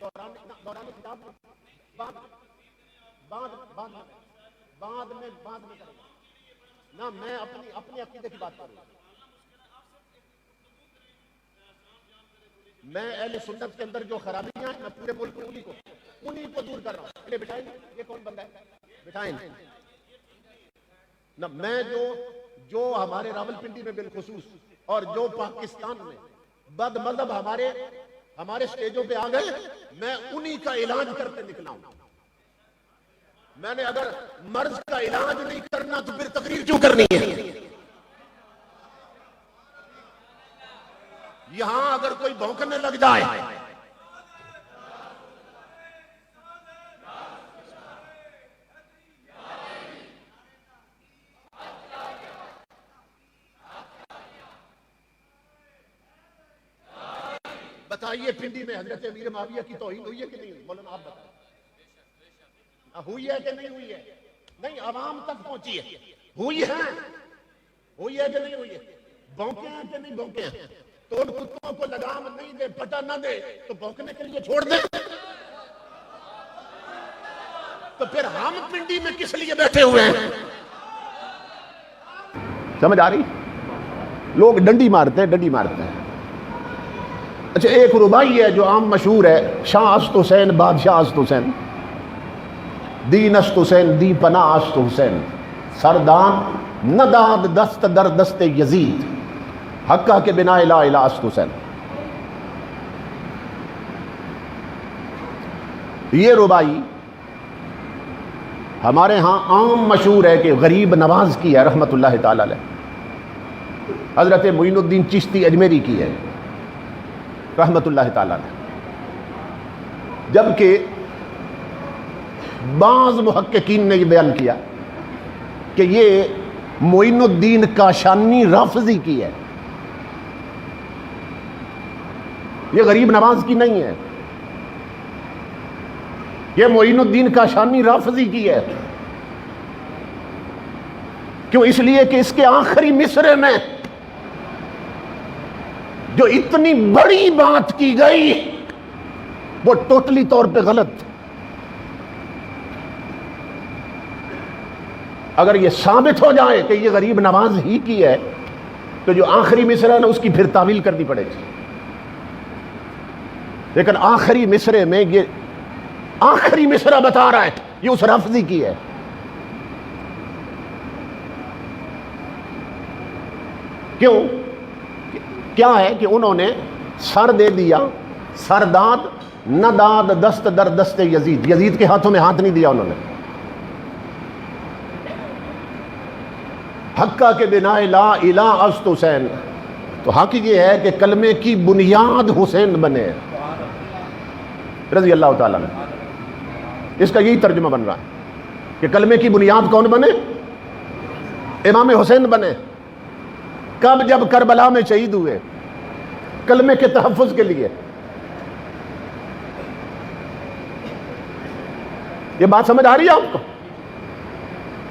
دوران کتاب بعد میں کروں گا نہ، میں اپنے عقیدے کی بات کر رہا ہوں. میں اہل سنت کے اندر جو خرابیاں ہیں میں پورے ملک میں انہی کو دور کر رہا ہوں. انہیں بٹھائیں گے. یہ کون بندہ ہے؟ بٹھائیں نہ. میں جو ہمارے راولپنڈی میں بالخصوص اور جو پاکستان میں بد مذہب ہمارے سٹیجوں پہ آ گئے، میں انہی کا علاج کرتے نکلا ہوں. میں نے اگر مرض کا علاج نہیں کرنا تو پھر تقریر کیوں کرنی ہے؟ یہاں اگر کوئی بھونکنے لگ جائے بتائیے پنڈی میں حضرت امیر معاویہ کی توہین ہوئی ہے کہ نہیں ہوئی؟ مولانا آپ بتائیں ہوئی ہے کہ نہیں ہوئی ہے؟ نہیں، عوام تک پہنچی ہے. ہوئی ہے کہ نہیں ہوئی ہے؟ بھونکے ہیں کہ نہیں بھونکے ہیں؟ تو ان کتوں کو لگام نہیں دے، پٹا نہ دے تو بھونکنے کے لیے چھوڑ دے. تو پھر ہم پنڈی میں کس لیے بیٹھے ہوئے ہیں؟ سمجھ آ رہی؟ لوگ ڈنڈی مارتے ہیں. اچھا، ایک ربائی ہے جو عام مشہور ہے، شاہ است حسین بادشاہ است حسین، دین است حسین دی پناہ است حسین، سردان نداد دست در دست یزید، حقہ کے بنا الہ الہ است حسین. یہ ربائی ہمارے ہاں عام مشہور ہے کہ غریب نواز کی ہے رحمت اللہ تعالی علیہ. حضرت معین الدین چشتی اجمیری کی ہے رحمت اللہ تعالی علیہ. جبکہ بعض محققین نے یہ بیان کیا کہ یہ معین الدین کاشانی رافضی کی ہے، یہ غریب نواز کی نہیں ہے. یہ معین الدین کاشانی رافضی کی ہے. کیوں؟ اس لیے کہ اس کے آخری مصرے میں جو اتنی بڑی بات کی گئی وہ ٹوٹلی طور پہ غلط. اگر یہ ثابت ہو جائے کہ یہ غریب نواز ہی کی ہے تو جو آخری مصرع ہے اس کی پھر تعویل کرنی پڑے گی. لیکن آخری مصرے میں یہ آخری مصرع بتا رہا ہے یہ اس رافضی کی ہے. کیوں؟ کیا ہے کہ انہوں نے سر دے دیا، سرداد نداد دست در دست یزید، یزید کے ہاتھوں میں ہاتھ نہیں دیا انہوں نے. حقہ کے بنا لا الہ است حسین، تو حق یہ ہے کہ کلمے کی بنیاد حسین بنے رضی اللہ تعالیٰ عنہ. اس کا یہی ترجمہ بن رہا ہے کہ کلمے کی بنیاد کون بنے؟ امام حسین بنے. کب؟ جب کربلا میں شہید ہوئے کلمے کے تحفظ کے لیے. یہ بات سمجھ آ رہی ہے آپ کو؟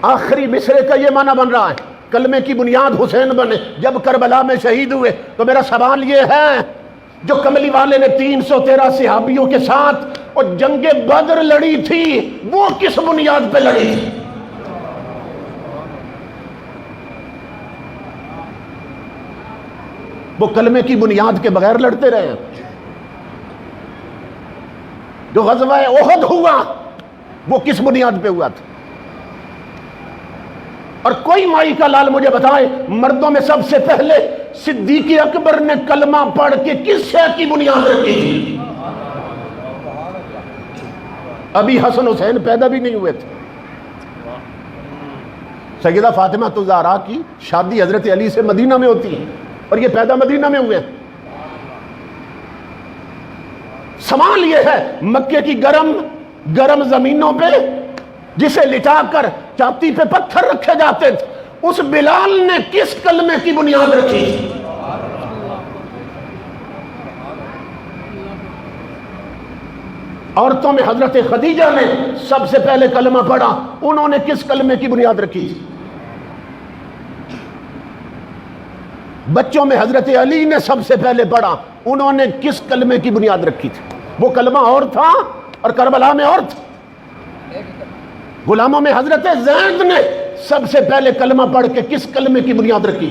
آخری مصرے کا یہ معنی بن رہا ہے کلمے کی بنیاد حسین بنے جب کربلا میں شہید ہوئے. تو میرا سوال یہ ہے جو کملی والے نے 313 صحابیوں کے ساتھ اور جنگ بدر لڑی تھی وہ کس بنیاد پہ لڑی تھی؟ وہ کلمے کی بنیاد کے بغیر لڑتے رہے. جو غزوہ احد ہوا وہ کس بنیاد پہ ہوا تھا؟ اور کوئی مائی کا لال مجھے بتائے مردوں میں سب سے پہلے صدیق اکبر نے کلمہ پڑھ کے کس شے کی بنیاد رکھی تھی؟ ابھی حسن حسین پیدا بھی نہیں ہوئے تھے. سیدہ فاطمہ الزہرا کی شادی حضرت علی سے مدینہ میں ہوتی ہے اور یہ پیدا مدینہ میں ہوئے. سوال یہ ہے مکے کی گرم زمینوں پہ جسے لٹا کر چھاتی پہ پتھر رکھے جاتے تھے اس بلال نے کس کلمے کی بنیاد رکھی؟ عورتوں میں حضرت خدیجہ نے سب سے پہلے کلمہ پڑھا انہوں نے کس کلمے کی بنیاد رکھی؟ بچوں میں حضرت علی نے سب سے پہلے پڑھا انہوں نے کس کلمے کی بنیاد رکھی تھی؟ وہ کلمہ اور تھا اور کربلا میں اور تھا. غلاموں میں حضرت زید نے سب سے پہلے کلمہ پڑھ کے کس کلمے کی بنیاد رکھی؟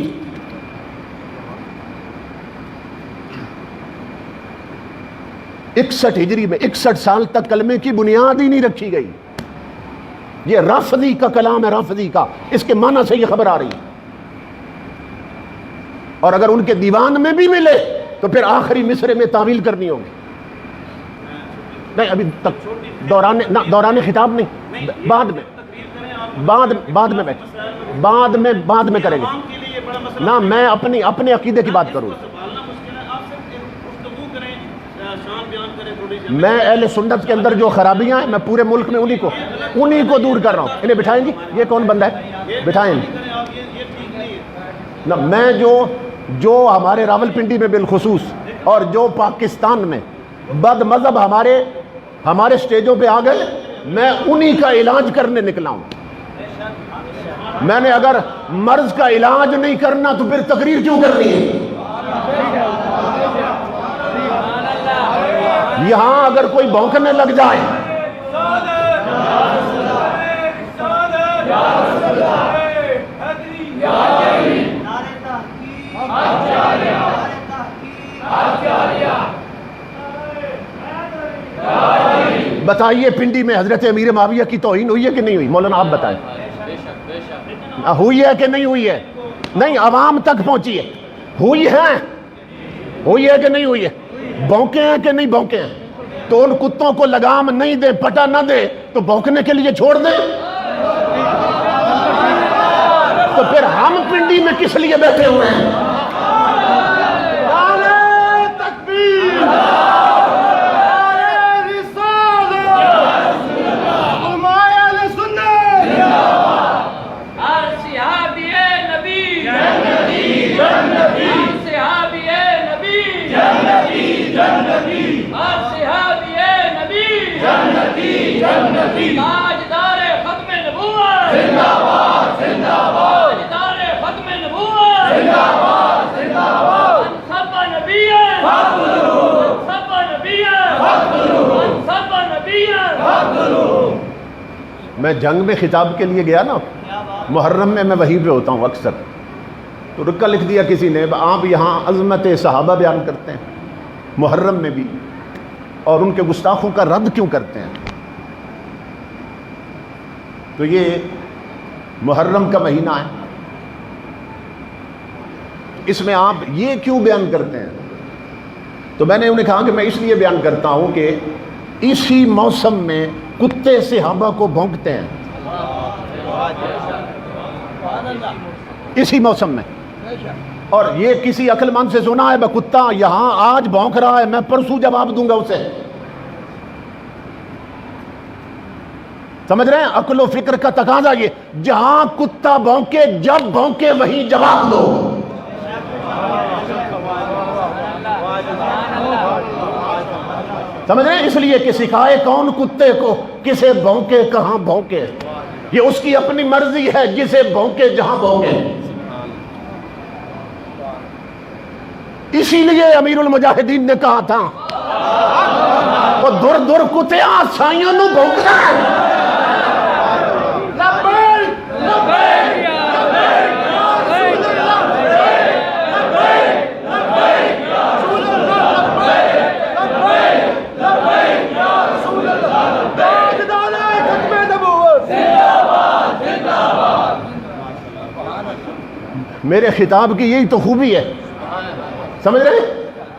61 ہجری میں 61 سال تک کلمے کی بنیاد ہی نہیں رکھی گئی. یہ رافضی کا کلام ہے، رافضی کا، اس کے معنی سے یہ خبر آ رہی ہے. اور اگر ان کے دیوان میں بھی ملے تو پھر آخری مصرے میں تعویل کرنی ہوگی. نہیں ابھی تک دوران خطاب نہیں، بعد میں کریں گے نا. میں اپنے عقیدے کی بات کروں. میں اہل سنت کے اندر جو خرابیاں ہیں میں پورے ملک میں انہی کو دور کر رہا ہوں. انہیں بٹھائیں گی، یہ کون بندہ ہے؟ بٹھائیں گے نا. میں جو ہمارے راول پنڈی میں بالخصوص اور جو پاکستان میں بد مذہب ہمارے سٹیجوں پہ آ گئے، میں انہی کا علاج کرنے نکلا ہوں. میں نے اگر مرض کا علاج نہیں کرنا تو پھر تقریر کیوں کرنی ہے؟ یہاں اگر کوئی بھونکنے لگ جائے بتائیے پنڈی میں حضرت امیر معاویہ کی توہین ہوئی ہے کہ نہیں ہوئی؟ مولانا آپ بتائیں، ہوئی ہے کہ نہیں ہوئی ہے؟ نہیں، عوام تک پہنچی ہے. ہوئی ہے کہ نہیں ہوئی ہے؟ بھونکے ہیں کہ نہیں بھونکے ہیں؟ تو ان کتوں کو لگام نہیں دے، پٹا نہ دے تو بھونکنے کے لیے چھوڑ دیں. تو پھر ہم پنڈی میں کس لیے بیٹھے ہوئے ہیں؟ تاجدار ختم نبوت زندہ باد، زندہ باد. تاجدار ختم نبوت زندہ باد، زندہ باد. انصب نبی فقتلوا، انصب نبی فقتلوا، انصب نبی فقتلوا. میں جنگ میں خطاب کے لیے گیا نا، محرم میں وہیں پہ ہوتا ہوں اکثر. تو رکا لکھ دیا کسی نے، آپ یہاں عظمت صحابہ بیان کرتے ہیں محرم میں بھی، اور ان کے گستاخوں کا رد کیوں کرتے ہیں؟ تو یہ محرم کا مہینہ ہے، اس میں آپ یہ کیوں بیان کرتے ہیں؟ تو میں نے انہیں کہا کہ میں اس لیے بیان کرتا ہوں کہ اسی موسم میں کتے صحابہ کو بھونکتے ہیں، اسی موسم میں. اور یہ کسی عقل مند سے سنا ہے؟ کتا یہاں آج بھونک رہا ہے، میں پرسوں جواب دوں گا اسے. سمجھ رہے ہیں؟ عقل و فکر کا تقاضا یہ، جہاں کتا بھونکے جب بھونکے وہیں جواب دو. سمجھ رہے ہیں؟ اس لیے کہ سکھائے کون کتے کو کسے بھونکے کہاں بھونکے، یہ اس کی اپنی مرضی ہے، جسے بھونکے جہاں بھونکے. اسی لیے امیر المجاہدین نے کہا تھا وہ دور دور کتیاں سائیوں نو بھونکنا ہے. میرے خطاب کی یہی تو خوبی ہے، سمجھ رہے ہیں؟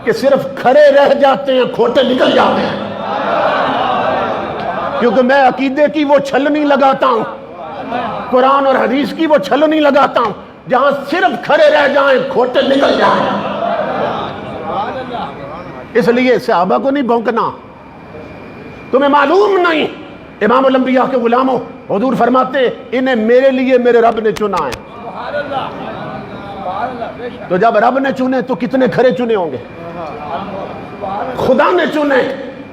کہ صرف کھڑے رہ جاتے ہیں، کھوٹے نکل جاتے ہیں. کیونکہ میں عقیدے کی وہ چھلنی لگاتا ہوں، قرآن اور حدیث کی وہ چھلنی لگاتا ہوں، جہاں صرف کھڑے رہ جائیں کھوٹے نکل جائیں. اس لیے صحابہ کو نہیں بھونکنا. تمہیں معلوم نہیں، امام الانبیاء کے غلاموں، حضور فرماتے انہیں میرے لیے میرے رب نے چنا ہے. تو جب رب نے چنے تو کتنے کھرے چنے ہوں گے؟ خدا نے چنے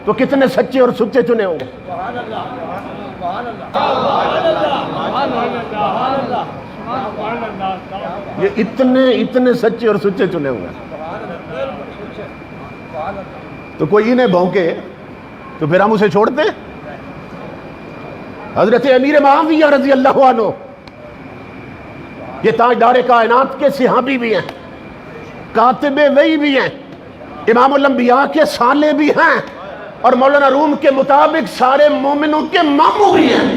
تو کتنے سچے اور سچے چنے ہوں گے؟ یہ اتنے سچے اور سچے چنے ہوں گے. تو کوئی انہیں بھونکے تو پھر ہم اسے چھوڑتے ہیں؟ حضرت امیر معاویہ رضی اللہ عنہ یہ تاجدار کائنات کے صحابی بھی ہیں، کاتب وحی بھی ہیں، امام الانبیاء کے سالے بھی ہیں، اور مولانا روم کے مطابق سارے مومنوں کے ماموں بھی ہیں،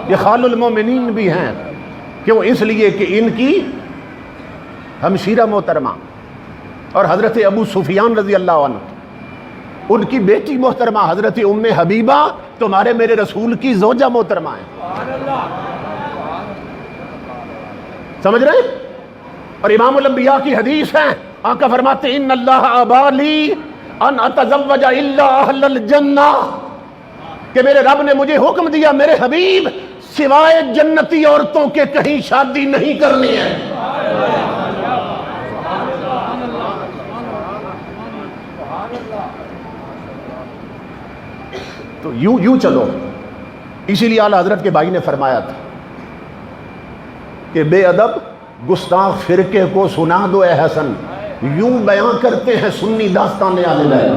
یہ خال المومنین بھی ہیں۔ کیوں؟ اس لیے کہ ان کی ہمشیرہ محترمہ اور حضرت ابو سفیان رضی اللہ عنہ، ان کی بیٹی محترمہ حضرت ام حبیبہ تمہارے میرے رسول کی زوجہ محترمہ ہیں، سمجھ رہے ہیں؟ اور امام الانبیاء کی حدیث ہے، آقا فرماتے ان اللہ ابا لی ان اتزوج الا اہل الجنہ، کہ میرے رب نے مجھے حکم دیا میرے حبیب سوائے جنتی عورتوں کے کہیں شادی نہیں کرنی ہے۔ تو یوں چلو، اسی لیے اعلیٰ حضرت کے بھائی نے فرمایا تھا کہ بے ادب گستاخ فرقے کو سنا دو اے حسن، یوں بیان کرتے ہیں سنی داستان اہل بیت،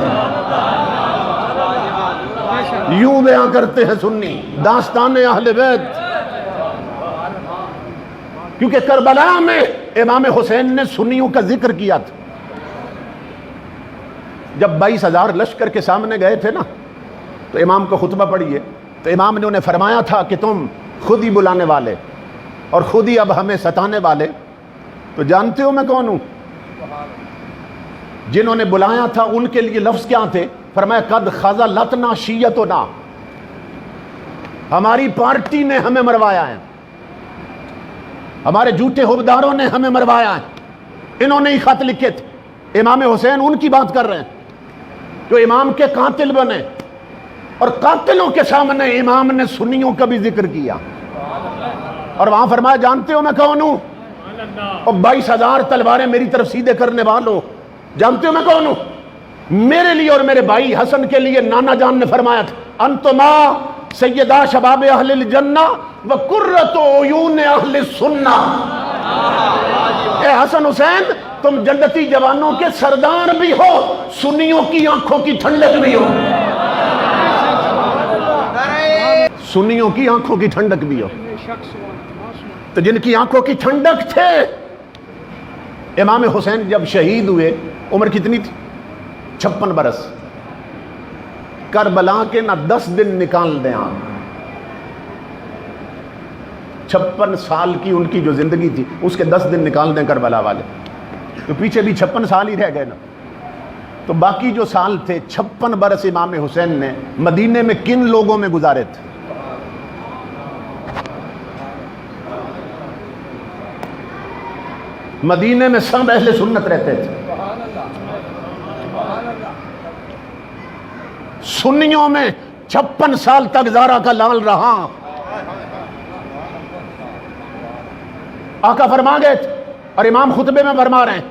یوں بیان کرتے ہیں سنی داستان اہل بیت۔ کیونکہ کربلا میں امام حسین نے سنیوں کا ذکر کیا تھا، جب 22,000 لشکر کے سامنے گئے تھے نا تو امام کو خطبہ پڑھیے، تو امام نے انہیں فرمایا تھا کہ تم خود ہی بلانے والے اور خود ہی اب ہمیں ستانے والے، تو جانتے ہو میں کون ہوں؟ جنہوں نے بلایا تھا ان کے لیے لفظ کیا تھے؟ فرمایا قد خذلتنا شیعتنا، ہماری پارٹی نے ہمیں مروایا ہے، ہمارے جھوٹے حکمرانوں نے ہمیں مروایا ہے۔ انہوں نے ہی خط لکھے تھے، امام حسین ان کی بات کر رہے ہیں جو امام کے قاتل بنے، اور قاتلوں کے سامنے امام نے سنیوں کا بھی ذکر کیا، اور وہاں فرمایا جانتے ہو میں کون ہوں؟ اور 22,000 تلواریں میری طرف سیدھے کرنے والوں، جانتے ہو میں کون ہوں؟ میرے لیے اور میرے بھائی حسن کے لیے نانا جان نے فرمایا تھا انتما سیدہ شباب اہل الجنہ وقرۃ عیون اہل السنہ، اے حسن حسین تم جنتی جوانوں کے سردار بھی ہو، سنیوں کی آنکھوں کی ٹھنڈک بھی ہو، سنیوں کی آنکھوں کی ٹھنڈک بھی ہو۔ تو جن کی آنکھوں کی ٹھنڈک تھے، امام حسین جب شہید ہوئے عمر کتنی تھی؟ 56 برس۔ کربلا کے نہ 10 دن نکال دیں آپ، 56 سال کی ان کی جو زندگی تھی اس کے 10 دن نکال دیں کربلا والے، تو پیچھے بھی 56 سال ہی رہ گئے نا۔ تو باقی جو سال تھے 56 برس امام حسین نے مدینے میں کن لوگوں میں گزارے تھے؟ مدینے میں سب اہل سنت رہتے تھے، سنیوں میں 56 سال تک زارا کا لال رہا۔ آقا فرما گئے تھے اور امام خطبے میں فرما رہے ہیں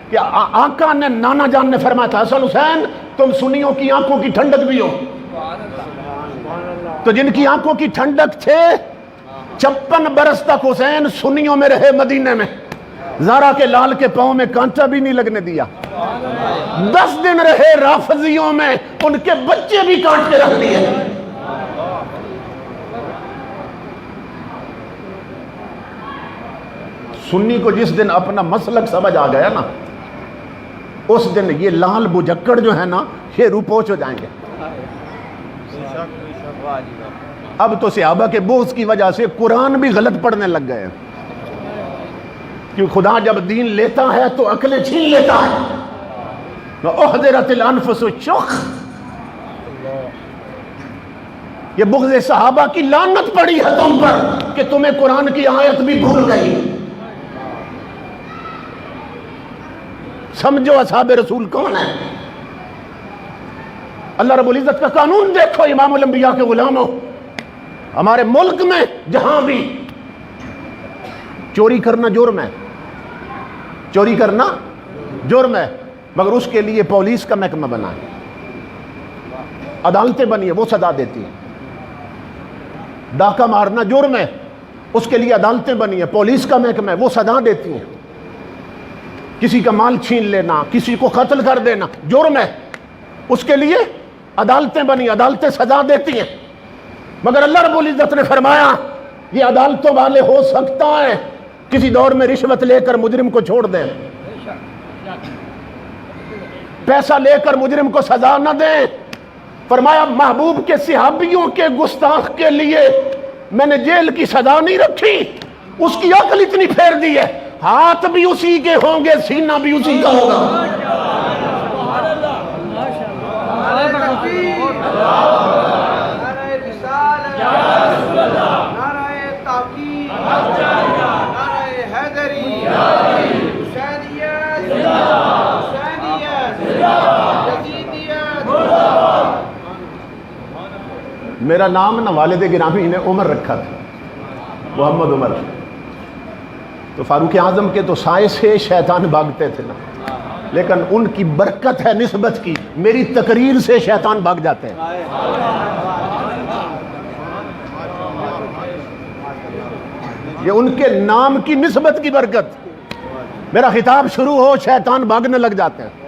کہ آقا نے نانا جان نے فرمایا تھا حسن حسین تم سنیوں کی آنکھوں کی ٹھنڈک بھی ہو۔ تو جن کی آنکھوں کی ٹھنڈک تھے 56 برس تک حسین سنیوں میں رہے، مدینے میں زارا کے لال کے پاؤں میں کانٹا بھی نہیں لگنے دیا، 10 دن رہے رافضیوں میں، ان کے بچے بھی کاٹ کے رکھ دیے۔ سنی کو جس دن اپنا مسلک سمجھ آ گیا نا، اس دن یہ لال بجکڑ جو ہے نا یہ روپوش ہو جائیں گے۔ اب تو صحابہ کے بوجھ کی وجہ سے قرآن بھی غلط پڑھنے لگ گئے، کیونکہ خدا جب دین لیتا ہے تو عقلیں چھین لیتا ہے۔ وَأُحْضِرَتِ الْأَنفُسُ الشُّحَّ، یہ بغض صحابہ کی لعنت پڑی ہے تم پر کہ تمہیں قرآن کی آیت بھی بھول گئی۔ سمجھو اصحاب رسول کون ہے؟ اللہ رب العزت کا قانون دیکھو امام الانبیاء کے غلاموں، ہمارے ملک میں جہاں بھی چوری کرنا جرم ہے، چوری کرنا جرم ہے، مگر اس کے لیے پولیس کا محکمہ بنا ہے، عدالتیں بنی ہیں وہ سزا دیتی ہیں۔ ڈاکہ مارنا جرم ہے، اس کے لیے عدالتیں بنی ہیں، پولیس کا محکمہ ہے وہ سزا دیتی ہیں۔ کسی کا مال چھین لینا، کسی کو قتل کر دینا جرم ہے، اس کے لیے عدالتیں بنی، عدالتیں سزا دیتی ہیں، مگر اللہ رب العزت نے فرمایا یہ عدالتوں والے ہو سکتا ہے کسی دور میں رشوت لے کر مجرم کو چھوڑ دیں، پیسہ لے کر مجرم کو سزا نہ دیں۔ فرمایا محبوب کے صحابیوں کے گستاخ کے لیے میں نے جیل کی سزا نہیں رکھی، اس کی عقل اتنی پھیر دی ہے، ہاتھ بھی اسی کے ہوں گے، سینہ بھی اسی کا ہوگا۔ میرا نام نہ والد گرامی نے عمر رکھا تھا، محمد عمر، تو فاروق اعظم کے تو سائے سے شیطان بھاگتے تھے نا، لیکن ان کی برکت ہے نسبت کی، میری تقریر سے شیطان بھاگ جاتے ہیں۔ یہ ان کے نام کی نسبت کی برکت، میرا خطاب شروع ہو شیطان بھاگنے لگ جاتے ہیں۔